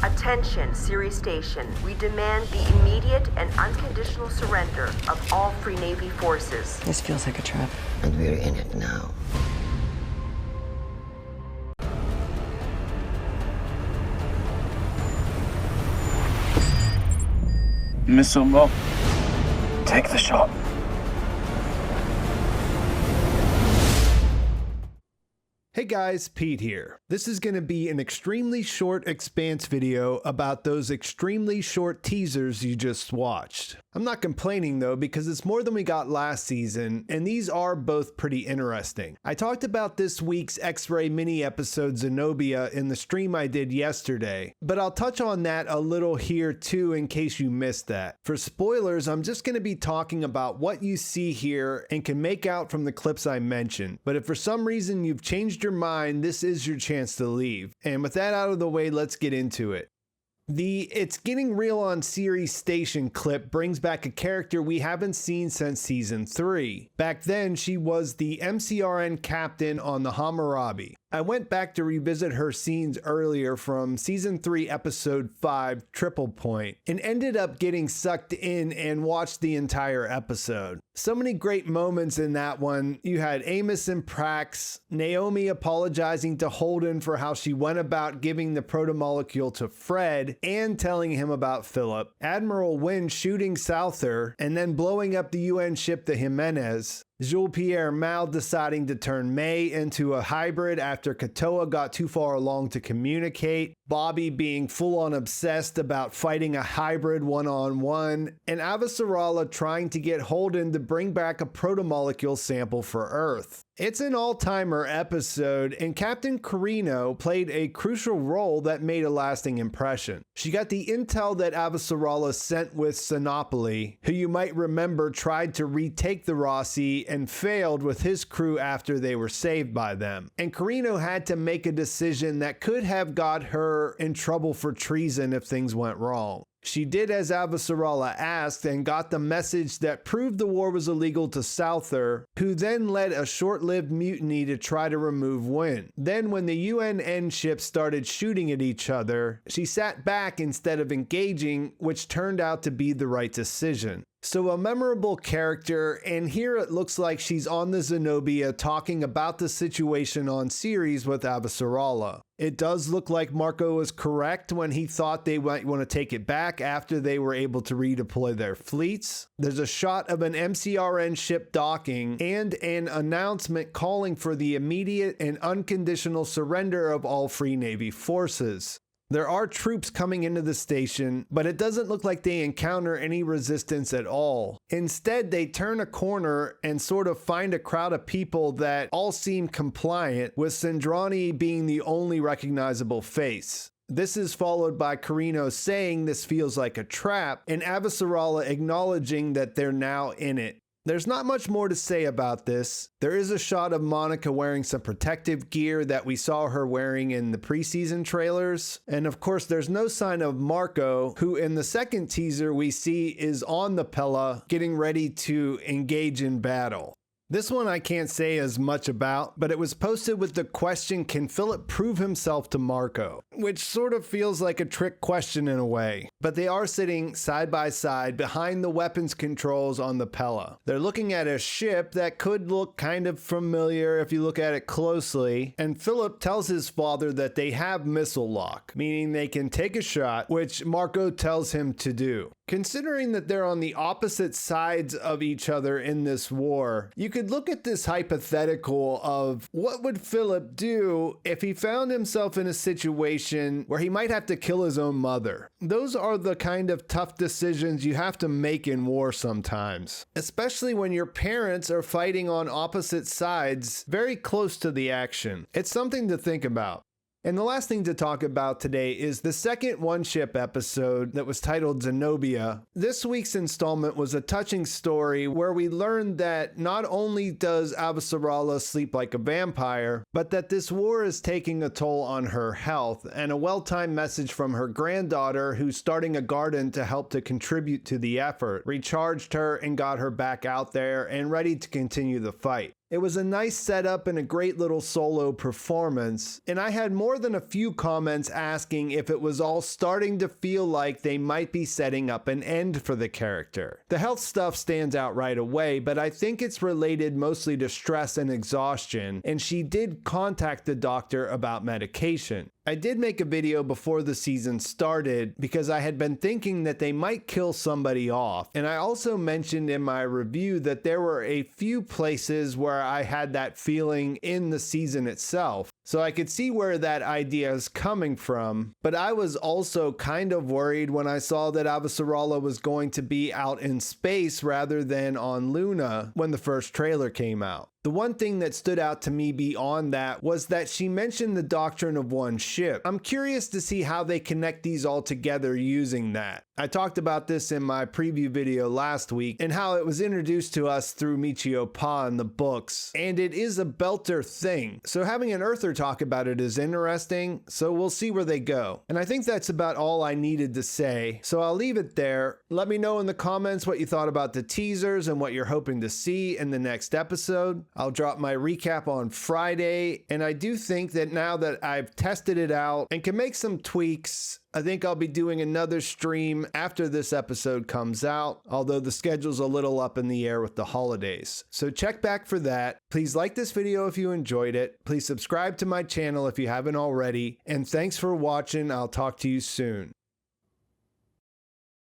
Attention, Ceres Station. We demand the immediate and unconditional surrender of all Free Navy forces. This feels like a trap. And we're in it now. Missile lock. Take the shot. Hey guys, Pete here. This is going to be an extremely short Expanse video about those extremely short teasers you just watched. I'm not complaining though, because it's more than we got last season, and these are both pretty interesting. I talked about this week's X-Ray mini episode Zenobia in the stream I did yesterday, but I'll touch on that a little here too in case you missed that. For spoilers, I'm just going to be talking about what you see here and can make out from the clips I mentioned, but if for some reason you've changed your mind, this is your chance to leave. And with that out of the way, let's get into it. The "It's Getting Real on Ceres Station" clip brings back a character we haven't seen since season 3. Back then, she was the MCRN captain on the Hammurabi. I went back to revisit her scenes earlier from season 3 episode 5 Triple Point and ended up getting sucked in and watched the entire episode. So many great moments in that one. You had Amos and Prax, Naomi apologizing to Holden for how she went about giving the protomolecule to Fred and telling him about Filip, Admiral Wynn shooting Souther and then blowing up the UN ship the Jimenez, Jules-Pierre Mal deciding to turn May into a hybrid after Katoa got too far along to communicate, Bobby being full-on obsessed about fighting a hybrid one-on-one, and Avasarala trying to get Holden to bring back a protomolecule sample for Earth. It's an all-timer episode, and Captain Carino played a crucial role that made a lasting impression. She got the intel that Avasarala sent with Sinopoli, who you might remember tried to retake the Rossi and failed with his crew after they were saved by them. And Carino had to make a decision that could have got her in trouble for treason if things went wrong. She did as Avasarala asked and got the message that proved the war was illegal to Souther, who then led a short-lived mutiny to try to remove Wynn. Then when the UNN ships started shooting at each other, she sat back instead of engaging, which turned out to be the right decision. So a memorable character, and here it looks like she's on the Zenobia talking about the situation on Ceres with Avasarala. It does look like Marco was correct when he thought they might want to take it back after they were able to redeploy their fleets. There's a shot of an MCRN ship docking and an announcement calling for the immediate and unconditional surrender of all Free Navy forces. There are troops coming into the station, but it doesn't look like they encounter any resistance at all. Instead, they turn a corner and sort of find a crowd of people that all seem compliant, with Sandrani being the only recognizable face. This is followed by Carino saying this feels like a trap, and Avasarala acknowledging that they're now in it. There's not much more to say about this. There is a shot of Monica wearing some protective gear that we saw her wearing in the preseason trailers. And of course, there's no sign of Marco, who in the second teaser we see is on the Pella getting ready to engage in battle. This one I can't say as much about, but it was posted with the question, can Filip prove himself to Marco? Which sort of feels like a trick question in a way. But they are sitting side by side behind the weapons controls on the Pella. They're looking at a ship that could look kind of familiar if you look at it closely, and Filip tells his father that they have missile lock, meaning they can take a shot, which Marco tells him to do. Considering that they're on the opposite sides of each other in this war, you could look at this hypothetical of what would Filip do if he found himself in a situation where he might have to kill his own mother. Those are the kind of tough decisions you have to make in war sometimes, especially when your parents are fighting on opposite sides very close to the action. It's something to think about. And the last thing to talk about today is the second one-ship episode that was titled Zenobia. This week's installment was a touching story where we learned that not only does Avasarala sleep like a vampire, but that this war is taking a toll on her health, and a well-timed message from her granddaughter, who's starting a garden to help to contribute to the effort, recharged her and got her back out there and ready to continue the fight. It was a nice setup and a great little solo performance, and I had more than a few comments asking if it was all starting to feel like they might be setting up an end for the character. The health stuff stands out right away, but I think it's related mostly to stress and exhaustion, and she did contact the doctor about medication. I did make a video before the season started because I had been thinking that they might kill somebody off, and I also mentioned in my review that there were a few places where I had that feeling in the season itself. So I could see where that idea is coming from, but I was also kind of worried when I saw that Avasarala was going to be out in space rather than on Luna when the first trailer came out. The one thing that stood out to me beyond that was that she mentioned the doctrine of one ship. I'm curious to see how they connect these all together using that. I talked about this in my preview video last week and how it was introduced to us through Michio Pa in the books, and it is a Belter thing. So having an Earther talk about it is interesting, so we'll see where they go. And I think that's about all I needed to say, so I'll leave it there. Let me know in the comments what you thought about the teasers and what you're hoping to see in the next episode. I'll drop my recap on Friday, and I do think that now that I've tested it out and can make some tweaks, I think I'll be doing another stream after this episode comes out, although the schedule's a little up in the air with the holidays. So check back for that. Please like this video if you enjoyed it. Please subscribe to my channel if you haven't already. And thanks for watching. I'll talk to you soon.